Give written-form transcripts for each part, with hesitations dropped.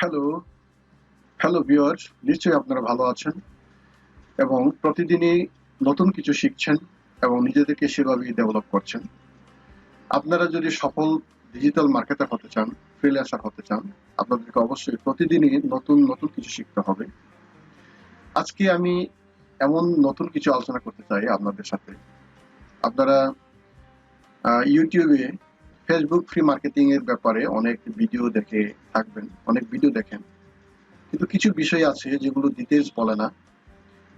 Hello, hello viewers, নিশ্চয়ই আপনারা ভালো আছেন এবং প্রতিদিনই নতুন কিছু শিখছেন এবং নিজেদেরকে সেভাবেই ডেভেলপ করছেন। আপনারা যদি সফল ডিজিটাল মার্কেটার হতে চান, ফ্রিল্যান্সার হতে চান, আপনাদেরকে অবশ্যই প্রতিদিনই নতুন কিছু শিখতে হবে। আজকে আমি এমন নতুন কিছু আলোচনা করতে চাই আপনাদের সাথে। আপনারা ইউটিউবে ফেসবুক ফ্রি মার্কেটিং এর ব্যাপারে অনেক ভিডিও দেখে থাকবেন, অনেক ভিডিও দেখেন। কিন্তু কিছু বিষয় আছে যেগুলো ডিটেইলস বলে না।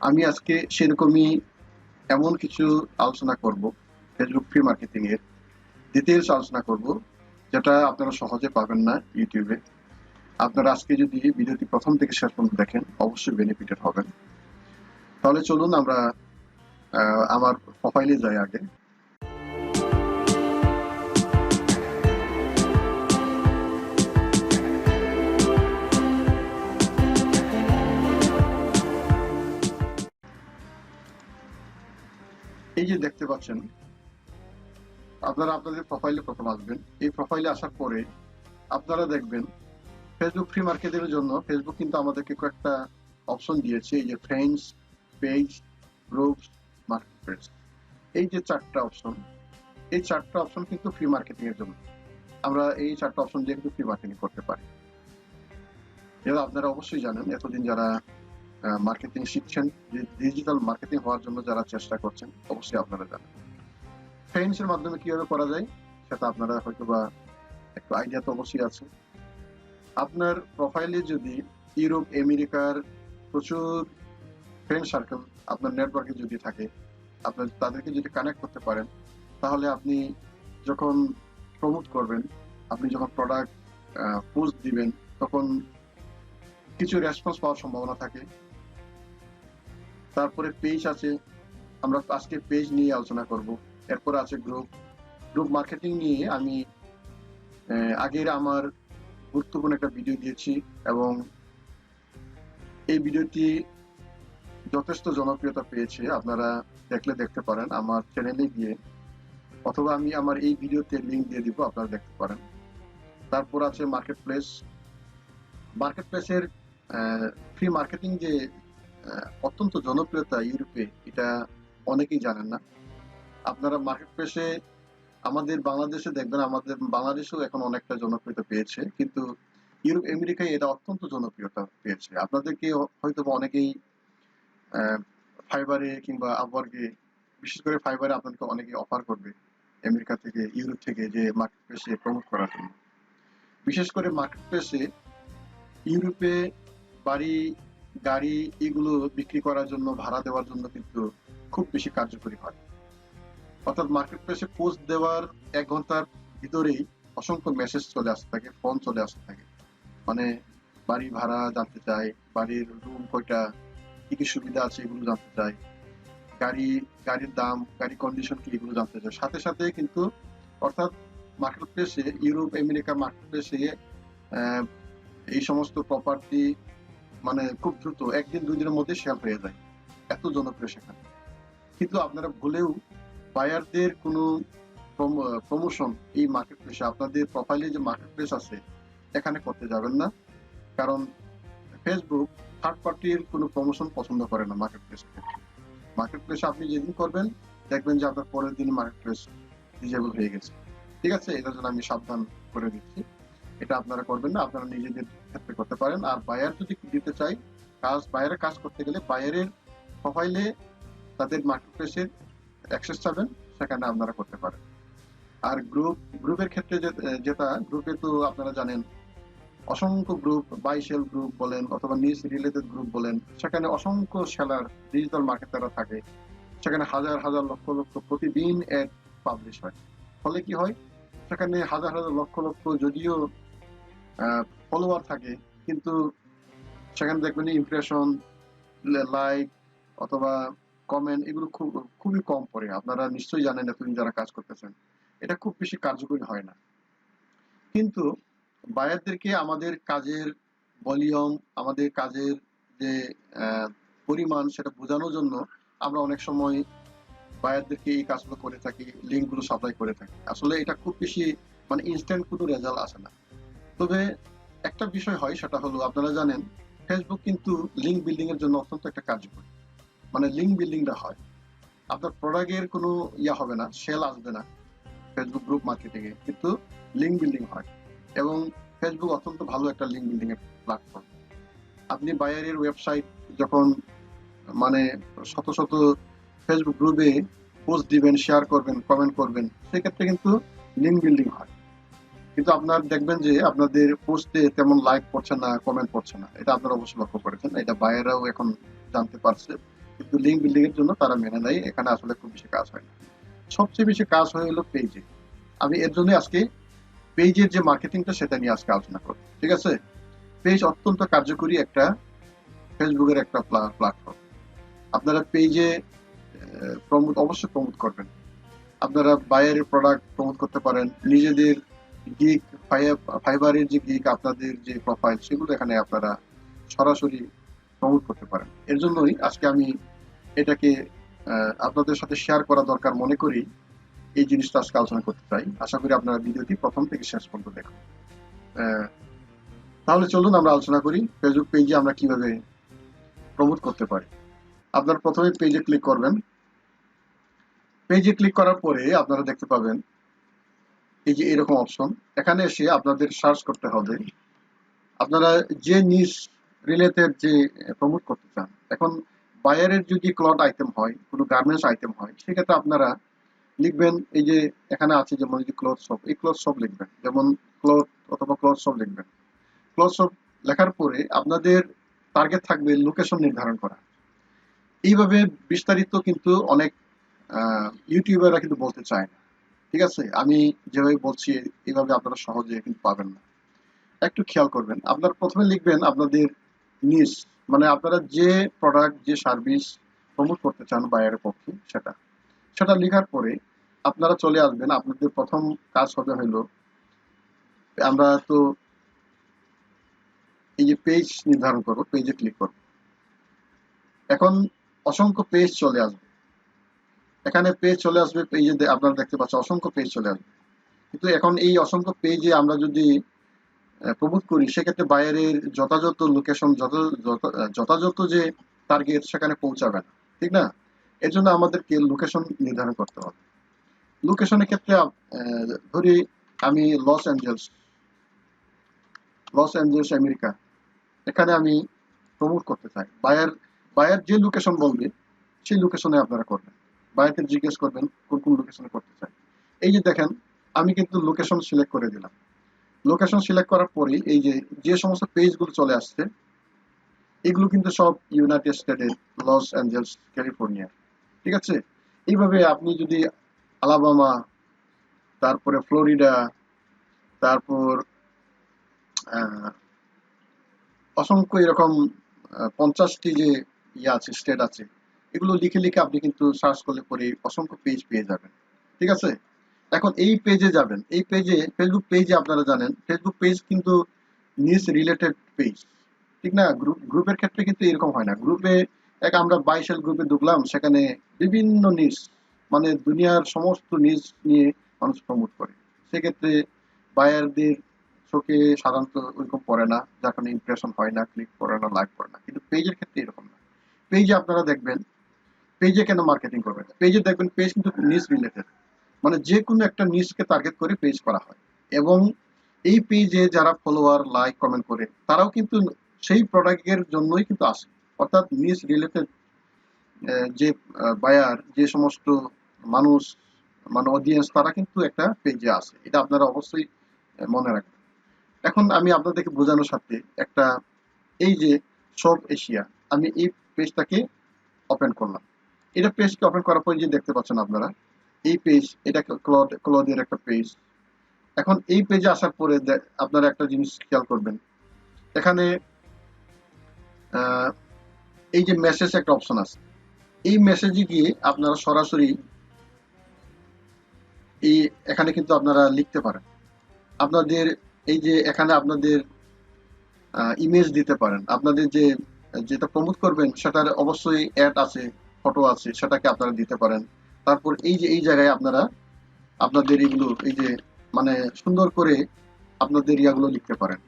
আমি আজকে সেরকমই এমন কিছু আলোচনা করব ফেসবুক ফ্রি মার্কেটিং এর ডিটেইলস আলোচনা করব, যেটা আপনারা সহজে পাবেন না ইউটিউবে। আপনারা আজকে যদি ভিডিওটি প্রথম থেকে শেষ পর্যন্ত দেখেন অবশ্যই বেনিফিটেড হবেন। তাহলে চলুন আমরা আমার প্রোফাইলে যাই আগে। এই যে দেখতে পাচ্ছেন, আপনারা আপনাদের প্রোফাইলে প্রথম আসবেন। এই প্রোফাইলে আসার পরে আপনারা দেখবেন ফেসবুক ফ্রি মার্কেটিং এর জন্য ফেসবুক কিন্তু আমাদেরকে কয়েকটা অপশন দিয়েছে। এই যে ফ্রেন্ডস, পেজ, গ্রুপস, মার্কেটপ্লেস, এই যে চারটা অপশন, এই চারটা অপশন কিন্তু ফ্রি মার্কেটিং এর জন্য। আমরা এই চারটা অপশন দিয়ে কিন্তু ফ্রি মার্কেটিং করতে পারি। এরা আপনারা অবশ্যই জানেন, এতদিন যারা মার্কেটিং শিখছেন, ডিজিটাল মার্কেটিং হওয়ার জন্য যারা চেষ্টা করছেন, অবশ্যই আপনারা জানেন ফ্রেন্ডস এর মাধ্যমে কিভাবে করা যায় সেটা আপনারা হয়তোবা একটু আইডিয়া তো অবশ্যই আছে। আপনার প্রোফাইলে যদি ইউরোপ আমেরিকার প্রচুর ফ্রেন্ড সার্কেল আপনার নেটওয়ার্কে যদি থাকে, আপনার তাদেরকে যদি কানেক্ট করতে পারেন, তাহলে আপনি যখন প্রমোট করবেন, আপনি যখন প্রোডাক্ট পোস্ট দিবেন, তখন কিছু রেসপন্স পাওয়ার সম্ভাবনা থাকে। তারপরে পেজ আছে, আমরা আজকে পেজ নিয়ে আলোচনা করব। এরপর আছে গ্রুপ মার্কেটিং নিয়ে আমি আগের আমার গুরুত্বপূর্ণ একটা ভিডিও দিয়েছি এবং এই ভিডিওটি যথেষ্ট জনপ্রিয়তা পেয়েছে। আপনারা দেখতে পারেন আমার চ্যানেলে গিয়ে, অথবা আমি আমার এই ভিডিওতে লিংক দিয়ে দিব, আপনারা দেখতে পারেন। তারপর আছে মার্কেটপ্লেসের ফ্রি মার্কেটিং যে অত্যন্ত জনপ্রিয়তা ইউরোপে, এটা অনেকেই জানেন না। আপনারা মার্কেটপ্লেসে আমাদের বাংলাদেশে দেখবেন, আমাদের বাংলাদেশেও এখন অনেকটা জনপ্রিয়তা পেয়েছে, কিন্তু ইউরোপ আমেরিকায় এটা অত্যন্ত জনপ্রিয়তা পেয়েছে। আপনাদেরকে হয়তো অনেকেই ফাইবারে কিংবা আপওয়ার্কে, বিশেষ করে ফাইবারে আপনাকে অনেকে অফার করবে আমেরিকা থেকে, ইউরোপ থেকে, যে মার্কেটপ্লেসে প্রমোট করার জন্য। বিশেষ করে মার্কেটপ্লেসে ইউরোপে বাড়ি, গাড়ি এগুলো বিক্রি করার জন্য, ভাড়া দেওয়ার জন্য কিন্তু খুব বেশি কার্যকরী হয়। অর্থাৎ মার্কেটপ্লেসে পোস্ট দেওয়ার 1 ঘন্টার ভিতরেই অসংখ্য মেসেজ চলে আসতে থাকে, ফোন চলে আসতে থাকে। মানে বাড়ি ভাড়া জানতে চাই, বাড়ির রুম কয়টা, কি কি সুবিধা আছে এগুলো জানতে চাই, গাড়ির দাম, গাড়ি কন্ডিশন কি, এগুলো জানতে চাই। সাথে সাথে কিন্তু, অর্থাৎ মার্কেটপ্লেসে, ইউরোপ আমেরিকা মার্কেটপ্লেসে এই সমস্ত প্রপার্টি মানে খুব দ্রুত 1 দিন 2 দিনের মধ্যে সেল হয়ে যায়, এত জনপ্রিয় সেখানে। কিন্তু আপনারা ভুলেও বায়ারদের কোনো প্রমোশন এই মার্কেটপ্লেসে, আপনাদের প্রোফাইলে যে মার্কেটপ্লেস আছে এখানে করতে যাবেন না। কারণ ফেসবুক থার্ড পার্টির কোনো প্রমোশন পছন্দ করে না মার্কেটপ্লেসে আপনি যেদিন করবেন, দেখবেন যে আপনার পরের দিন মার্কেটপ্লেস ডিজেবল হয়ে গেছে। ঠিক আছে, এটার জন্য আমি সাবধান করে দিচ্ছি, এটা আপনারা করবেন না, আপনারা নিজেদের ক্ষেত্রে করতে পারেন। আর বায়ার যদি দিতে চাই বায়ারের কাজ করতে গেলে বায়ারের প্রোফাইলে তাদের মার্কেটপ্লেসের অ্যাক্সেস চাবেন, সেখানে আপনারা করতে পারেন। আর গ্রুপের ক্ষেত্রে যেটা, গ্রুপে তো আপনারা জানেন অসংখ্য গ্রুপ, বাইশেল গ্রুপ বলেন অথবা নিউজ রিলেটেড গ্রুপ বলেন, সেখানে অসংখ্য সেলার, ডিজিটাল মার্কেটাররা থাকে। সেখানে হাজার হাজার লক্ষ লক্ষ প্রতিদিন অ্যাড পাবলিশ হয়। ফলে কি হয়, সেখানে হাজার হাজার লক্ষ লক্ষ যদিও ফলোয়ার থাকে, কিন্তু সেখানে দেখবেন ইমপ্রেশন, লাইক অথবা কমেন্ট এগুলো খুবই কম পড়ে। আপনারা নিশ্চয়ই জানেন, এতদিন যারা কাজ করতেছেন, এটা খুব বেশি কার্যকরী হয় না। কিন্তু বায়ারদেরকে আমাদের কাজের ভলিউম, আমাদের কাজের যে পরিমাণ, সেটা বোঝানোর জন্য আমরা অনেক সময় বায়ারদেরকে এই কাজগুলো করে থাকি, লিঙ্কগুলো সাপ্লাই করে থাকি। আসলে এটা খুব বেশি মানে ইনস্ট্যান্ট কোনো রেজাল্ট আসে না। তবে একটা বিষয় হয়, সেটা হলো আপনারা জানেন ফেসবুক কিন্তু লিঙ্ক বিল্ডিং এর জন্য অত্যন্ত একটা কার্যকরী। মানে লিঙ্ক বিল্ডিংটা হয়, আপনার প্রোডাক্টের কোনো হবে না, সেল আসবে না ফেসবুক গ্রুপ মার্কেটিং এ, কিন্তু লিঙ্ক বিল্ডিং হয়। এবং ফেসবুক অত্যন্ত ভালো একটা লিঙ্ক বিল্ডিং এর প্ল্যাটফর্ম। আপনি বায়ারের ওয়েবসাইট যখন মানে শত শত ফেসবুক গ্রুপে পোস্ট দিবেন, শেয়ার করবেন, কমেন্ট করবেন, সেক্ষেত্রে কিন্তু লিঙ্ক বিল্ডিং হয়। কিন্তু আপনার দেখবেন যে আপনাদের পোস্টে তেমন লাইক পড়ছে না, কমেন্ট পড়ছে না। এটা আপনারা অবশ্যই লক্ষ্য করেছেন, এটা বায়াররাও এখন জানতে পারছে। কিন্তু লিঙ্ক বিল্ডিং এর জন্য তারা মেনে নেয়, এখানে আসলে খুব বেশি কাজ হয় না। সবচেয়ে বেশি কাজ হয়ে হলো পেজে। আমি এর জন্য আজকে পেজের যে মার্কেটিংটা সেটা নিয়ে আজকে আলোচনা করব, ঠিক আছে? পেজ অত্যন্ত কার্যকরী একটা ফেসবুকের একটা প্ল্যাটফর্ম। আপনারা পেজে অবশ্যই প্রমোট করবেন। আপনারা বায়ারের প্রোডাক্ট প্রমোট করতে পারেন, নিজেদের গিগ, ফাইবারের যে গিগ, আপনাদের যে প্রোফাইল, সেগুলো এখানে আপনারা সরাসরি প্রমোট করতে পারেন। এর জন্যই আজকে আমি এটাকে আপনাদের সাথে শেয়ার করা দরকার মনে করি এই জিনিসটা আজকে আলোচনা করতে চাই। আশা করি আপনারা ভিডিওটি প্রথম থেকে শেষ পর্যন্ত দেখুন। তাহলে চলুন আমরা আলোচনা করি ফেসবুক পেজে আমরা কিভাবে প্রমোট করতে পারি। আপনারা প্রথমে পেজে ক্লিক করবেন। পেজে ক্লিক করার পরে আপনারা দেখতে পাবেন এই যে এরকম অপশন। এখানে এসে আপনাদের সার্চ করতে হবে আপনারা যে নিশ রিলেটেড যে প্রমোট করতে চান। এখন বায়ারের যদি ক্লথ আইটেম হয়, কোনো গার্মেন্টস আইটেম হয়, সেক্ষেত্রে আপনারা লিখবেন এই যে এখানে আছে, যেমন এই যে ক্লথ শপ, এই ক্লথ শপ লিখবেন, যেমন ক্লথ অথবা ক্লথ শপ লিখবেন। ক্লথ শপ লেখার পরে আপনাদের টার্গেট থাকবে লোকেশন নির্ধারণ করা। এইভাবে বিস্তারিত কিন্তু অনেক ইউটিউবাররা কিন্তু বলতে চায় না, ঠিক আছে? আমি যেভাবে বলছি এইভাবে আপনারা সহজে কিন্তু পাবেন না। একটু খেয়াল করবেন, আপনারা প্রথমে লিখবেন আপনাদের নিশ, মানে আপনারা যে প্রোডাক্ট, যে সার্ভিস প্রমোট করতে চান বায়ারের পক্ষে, সেটা সেটা লেখার পরে আপনারা চলে আসবেন। আপনাদের প্রথম কাজ হবে হলো, আমরা তো এই যে পেজ নির্ধারণ করবো, পেজে ক্লিক করব। এখন অসংখ্য পেজ চলে আসবে, এখানে পেজ চলে আসবে, পেজে আপনারা দেখতে পাচ্ছেন অসংখ্য পেজ চলে আসবে। কিন্তু এখন এই অসংখ্য পেজে আমরা যদি প্রমোট করি, সেক্ষেত্রে বায়ারের যথাযথ লোকেশন, যথাযথ যে টার্গেট, সেখানে পৌঁছাবে না, ঠিক না? এর জন্য আমাদেরকে লোকেশন নির্ধারণ করতে হবে। লোকেশনের ক্ষেত্রে ধরি আমি লস অ্যাঞ্জেলস আমেরিকা, এখানে আমি প্রমোট করতে চাই। বায়ার যে লোকেশন বলবে সেই লোকেশনে আপনারা করবেন। বায়ারকে জিজ্ঞেস করবেন কোন কোন লোকেশনে করতে চাই। এই যে দেখেন, আমি কিন্তু লোকেশন সিলেক্ট করে দিলাম। লোকেশন সিলেক্ট করার পরে এই যে যে সমস্ত পেজগুলো চলে আসছে, এগুলো কিন্তু সব ইউনাইটেড স্টেটের, লস অ্যাঞ্জেলস, ক্যালিফোর্নিয়া, ঠিক আছে? এইভাবে আপনি যদি আলাবামা, তারপরে ফ্লোরিডা, তারপর অসংখ্য এরকম 50টি যে আছে, স্টেট আছে, এগুলো লিখে লিখে আপনি কিন্তু সার্চ করলে পরে অসংখ্য পেজ পেয়ে যাবেন, ঠিক আছে? এখন এই পেজে যাবেন, এই পেজে ফেসবুক পেজে আপনারা জানেন ফেসবুক পেজ কিন্তু নিউজ রিলেটেড পেজ, ঠিক না? গ্রুপের ক্ষেত্রে কিন্তু এরকম হয় না। গ্রুপে আমরা 22 গ্রুপে ঢুকলাম, সেখানে বিভিন্ন নিউজ, মানে দুনিয়ার সমস্ত নিউজ নিয়ে মানুষ প্রমোট করে। সেক্ষেত্রে বায়ারদের চোখে সাধারণত ওইরকম পড়ে না, যার কারণে ইমপ্রেশন হয় না, ক্লিক করে না, লাইক করে না। কিন্তু পেজের ক্ষেত্রে এরকম না। পেজে আপনারা দেখবেন, পেজে কেন মার্কেটিং করবেন, পেজে দেখবেন পেজ কিন্তু নিউজ রিলেটেড, মানে যে কোনো একটা নিউজকে টার্গেট করে পেজ করা হয়। এবং এই পেজে যারা ফলোয়ার, লাইক, কমেন্ট করে, তারাও কিন্তু সেই প্রোডাক্টের জন্যই কিন্তু আসে। অর্থাৎ নিউজ রিলেটেড যে বায়ার, যে সমস্ত মানুষ, মানে অডিয়েন্স, তারা কিন্তু একটা পেজে আসে। এটা আপনারা অবশ্যই মনে রাখবেন। এখন আমি আপনাদেরকে বোঝানোর সাথে একটা, এই যে সব এশিয়া, আমি এই পেজটাকে ওপেন করলাম। এটা পেজকে ওপেন করার পর যে দেখতে পাচ্ছেন আপনারা এই পেজ, এটা ক্লদের একটা পেজ। এখন এই পেজে আসার পরে আপনারা একটা জিনিস খেয়াল করবেন, এখানে এই যে মেসেজ একটা অপশন আছে, এই মেসেজে গিয়ে আপনারা সরাসরি এই এখানে কিন্তু আপনারা লিখতে পারেন আপনাদের, এই যে এখানে আপনাদের ইমেজ দিতে পারেন, আপনাদের যে যেটা প্রমোট করবেন সেটার অবশ্যই অ্যাড আছে, ফটো আছে, সেটাকে আপনারা দিতে পারেন। তারপর এই যে এই জায়গায় আপনারা আপনাদের এগুলো, এই যে মানে সুন্দর করে আপনাদের ইয়াগুলো লিখতে পারেন,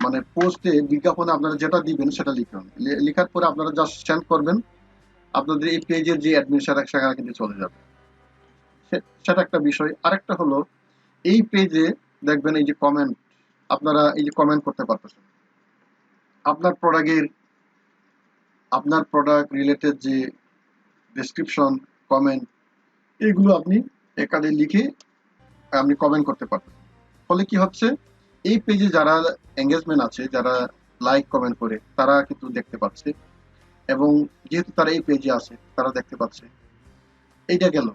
মানে পোস্টে বিজ্ঞাপনে আপনারা যেটা দিবেন সেটা লিখুন, লেখার পরে আপনারা জাস্ট সেন্ড করবেন, আপনাদের এই পেজের যে অ্যাডমিন সেখানে কিন্তু চলে যাবে। সেটা একটা বিষয়। আরেকটা হলো এই পেজে দেখবেন এই যে কমেন্ট, আপনারা এই যে কমেন্ট করতে পারতেছেন আপনার প্রোডাক্ট রিলেটেড যে ডেসক্রিপশন, কমেন্ট, এইগুলো আপনি এখানে লিখে আপনি কমেন্ট করতে পারবেন। ফলে কি হচ্ছে, এই পেজে যারা এঙ্গেজমেন্ট আছে, যারা লাইক কমেন্ট করে, তারা কিন্তু দেখতে পাচ্ছে, এবং যেহেতু তারা এই পেজে আছে তারা দেখতে পাচ্ছে। এইটা গেল।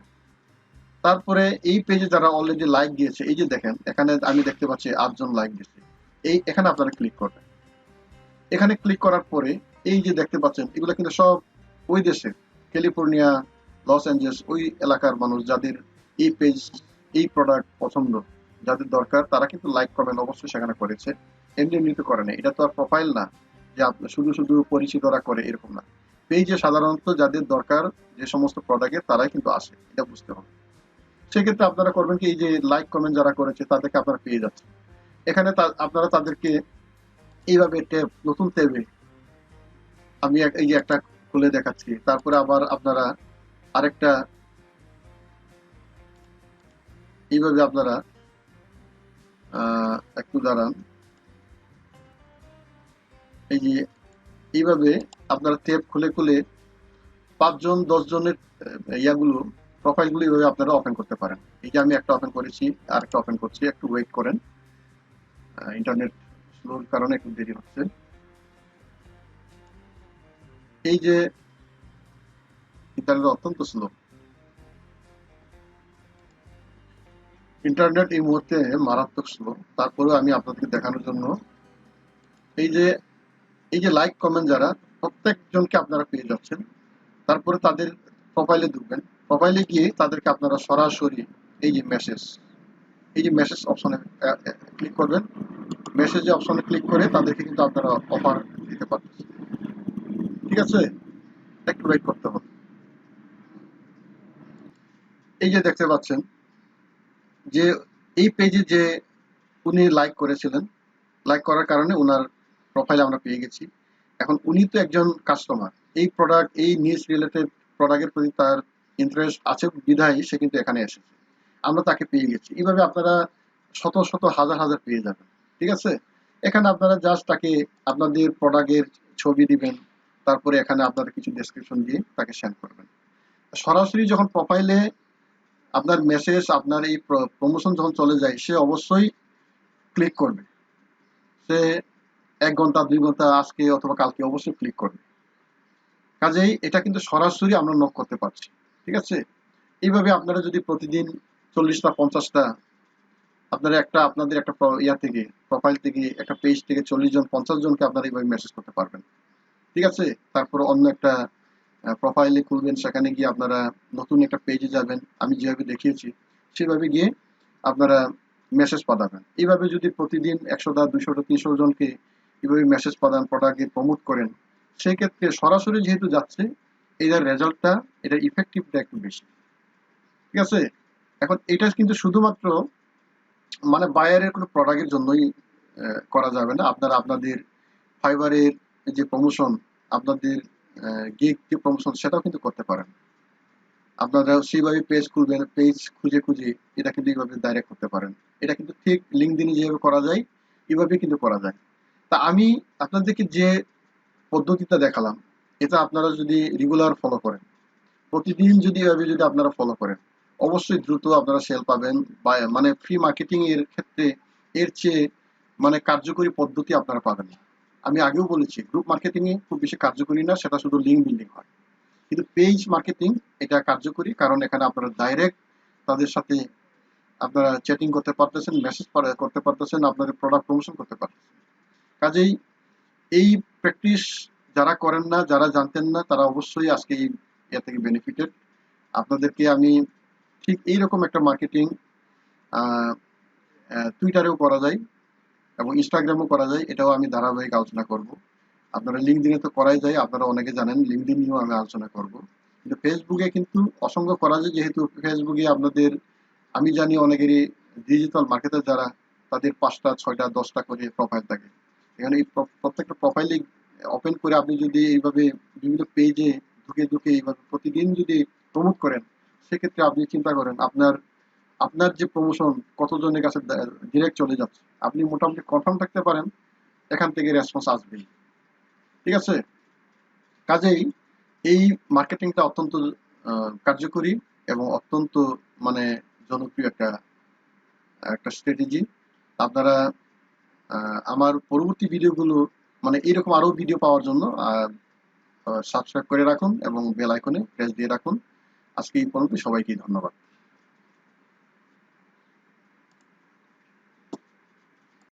তারপরে এই পেজে যারা অলরেডি লাইক দিয়েছে, এই যে দেখেন এখানে আমি দেখতে পাচ্ছি 8 জন লাইক দিয়েছে। এখানে আপনারা ক্লিক করবেন। এখানে ক্লিক করার পরে এই যে দেখতে পাচ্ছেন এগুলো কিন্তু সব ওই দেশের, ক্যালিফোর্নিয়া, লস অ্যাঞ্জেলেস, ওই এলাকার মানুষ যাদের এই পেজ, এই প্রোডাক্ট পছন্দ, যাদের দরকার, তারা কিন্তু লাইক কমেন্ট অবশ্যই সেখানে করেছে। এমনি এমনিতে করে না, এটা তো আর প্রোফাইল না যে আপনি শুধু শুধু পরিচিতরা করে, এরকম না। পেজে সাধারণত যাদের দরকার যে সমস্ত প্রোডাক্টের, তারাই কিন্তু আসে, এটা বুঝতে হবে। সেক্ষেত্রে আপনারা করবেন কি, এই যে লাইক কমেন্ট যারা করেছে তাদেরকে আপনারা পেয়ে যাচ্ছেন। এখানে আপনারা তাদেরকে এইভাবে ট্যাব, নতুন ট্যাবে আমি এই যে একটা খুলে দেখাচ্ছি, তারপরে আবার আপনারা আরেকটা এইভাবে আপনারা একটু দাঁড়ান, এই যে এইভাবে আপনারা ট্যাব খুলে খুলে 5 জন 10 জনের ইয়াগুলো, প্রোফাইলগুলো এইভাবে আপনারা ওপেন করতে পারেন। এই যে আমি একটা ওপেন করেছি, আরেকটা ওপেন করছি, একটু ওয়েট করেন, ইন্টারনেট স্লোর কারণে একটু দেরি হচ্ছে। এই যে ইন্টারনেট অত্যন্ত স্লো, ইন্টারনেট এই মুহূর্তে মারাত্মক স্লো। তারপরেও আমি আপনাদেরকে দেখানোর জন্য এই যে লাইক কমেন্ট যারা, প্রত্যেকজনকে আপনারা পেয়ে যাচ্ছেন। তারপরে তাদের প্রোফাইলে ঢুকবেন, প্রোফাইলে গিয়ে তাদেরকে আপনারা সরাসরি এই যে মেসেজ অপশনে ক্লিক করবেন। মেসেজ অপশনে ক্লিক করে তাদেরকে কিন্তু আপনারা অফার দিতে পারতেছেন। ঠিক আছে, একটু ওয়েট করতে হবে। এই যে দেখতে পাচ্ছেন যে এই পেজে যে উনি লাইক করেছিলেন, লাইক করার কারণে ওনার প্রোফাইল আমরা পেয়ে গেছি। এখন উনি তো একজন কাস্টমার, এই প্রোডাক্ট, এই নিউজ রিলেটেড প্রোডাক্টের প্রতি তার ইন্টারেস্ট আছে বিধায় সে কিন্তু এখানে এসেছে, আমরা তাকে পেয়ে গেছি। এইভাবে আপনারা শত শত হাজার হাজার পেয়ে যাবেন। ঠিক আছে, এখানে আপনারা জাস্ট তাকে আপনাদের প্রোডাক্টের ছবি দিবেন, তারপরে এখানে আপনারা কিছু ডেসক্রিপশন দিয়ে তাকে সেন্ড করবেন। সরাসরি যখন প্রোফাইলে আপনার মেসেজ, আপনার এই প্রমোশন যখন চলে যায়, সে অবশ্যই ক্লিক করবে। সে 1 ঘন্টা 2 ঘন্টা আজকে অথবা কালকে অবশ্যই ক্লিক করবে। কাজেই এটা কিন্তু সরাসরি আমরা নক করতে পারছি। ঠিক আছে, এইভাবে আপনারা যদি প্রতিদিন 40টা 50টা আপনাদের একটা ইয়া থেকে, প্রোফাইল থেকে, একটা পেজ থেকে 40 জন 50 জনকে আপনারা এইভাবে মেসেজ করতে পারবেন। ঠিক আছে, তারপর অন্য একটা প্রোফাইলে খুলবেন, সেখানে গিয়ে আপনারা নতুন একটা পেজে যাবেন, আমি যেভাবে দেখিয়েছি সেভাবে গিয়ে আপনারা মেসেজ পাঠাবেন। এইভাবে যদি প্রতিদিন 100টা 200টা 300 জনকে এইভাবে মেসেজ পাঠান, প্রোডাক্টকে প্রমোট করেন, সেই ক্ষেত্রে সরাসরি যেহেতু যাচ্ছে, এটার রেজাল্টটা, এটার ইফেক্টিভটা একটু বেশি। ঠিক আছে, এখন এটা কিন্তু শুধুমাত্র মানে বায়ারের কোনো প্রোডাক্টের জন্যই করা যাবে না। আপনারা আপনাদের ফাইবারের যে প্রমোশন, আপনাদের গিগ যে প্রমোশন, সেটাও কিন্তু করতে পারেন। আপনারা সেইভাবে পেজ খুলবেন, পেজ খুঁজে খুঁজে এটা কিন্তু এইভাবে ডাইরেক্ট করতে পারেন। এটা কিন্তু ঠিক লিঙ্কডইনে যেভাবে করা যায়, এইভাবে কিন্তু করা যায়। তা আমি আপনাদেরকে যে পদ্ধতিটা দেখালাম, এটা আপনারা যদি রেগুলার ফলো করেন, প্রতিদিন যদি এভাবে যদি আপনারা ফলো করেন, অবশ্যই দ্রুত আপনারা সেল পাবেন। বা মানে ফ্রি মার্কেটিং এর ক্ষেত্রে এর চেয়ে মানে কার্যকরী পদ্ধতি আপনারা পাবেন না। আমি আগেও বলেছি, গ্রুপ মার্কেটিং এ খুব বেশি কার্যকরী না, সেটা শুধু লিঙ্ক বিল্ডিং হয়। কিন্তু পেজ মার্কেটিং এটা কার্যকরী, কারণ এখানে আপনারা ডাইরেক্ট তাদের সাথে আপনারা চ্যাটিং করতে পারতেছেন, মেসেজ করতে পারতেছেন, আপনাদের প্রোডাক্ট প্রমোশন করতে পারতেছেন। কাজেই এই প্র্যাকটিস যারা করেন না, যারা জানতেন না, তারা অবশ্যই আজকে এই ইয়ে থেকে বেনিফিটেড। আপনাদেরকে আমি ঠিক এইরকম একটা মার্কেটিং টুইটারেও করা যায় এবং ইনস্টাগ্রামেও করা যায়, এটাও আমি ধারাবাহিক আলোচনা করব। আপনারা লিঙ্কডিনে তো করাই যায়, আপনারা অনেকে জানেন, লিঙ্কডিন নিয়েও আমি আলোচনা করব। কিন্তু ফেসবুকে কিন্তু অসংখ্য করা যায়, যেহেতু ফেসবুকে আপনাদের, আমি জানি অনেকেরই ডিজিটাল মার্কেটার যারা, তাদের 5টা 6টা 10টা করে প্রোফাইল থাকে। এখানে এই প্রত্যেকটা প্রোফাইলে ওপেন করে আপনি যদি এইভাবে বিভিন্ন পেজে ঢুকে ঢুকে এইভাবে প্রতিদিন যদি প্রমোট করেন, সেক্ষেত্রে আপনি চিন্তা করেন আপনার আপনার যে প্রমোশন কতজনের কাছে ডিরেক্ট চলে যাচ্ছে। আপনি মোটামুটি কনফার্ম থাকতে পারেন এখান থেকে রেসপন্স আসবেই। ঠিক আছে? কাজেই এই মার্কেটিংটা অত্যন্ত কার্যকরী এবং অত্যন্ত মানে জনপ্রিয় একটা একটা স্ট্র্যাটেজি। আপনারা আমার পরবর্তী ভিডিওগুলো মানে এরকম আরো ভিডিও পাওয়ার জন্য সাবস্ক্রাইব করে রাখুন এবং বেল আইকনে প্রেস দিয়ে রাখুন। আজকে এই পর্যন্ত, সবাইকে ধন্যবাদ।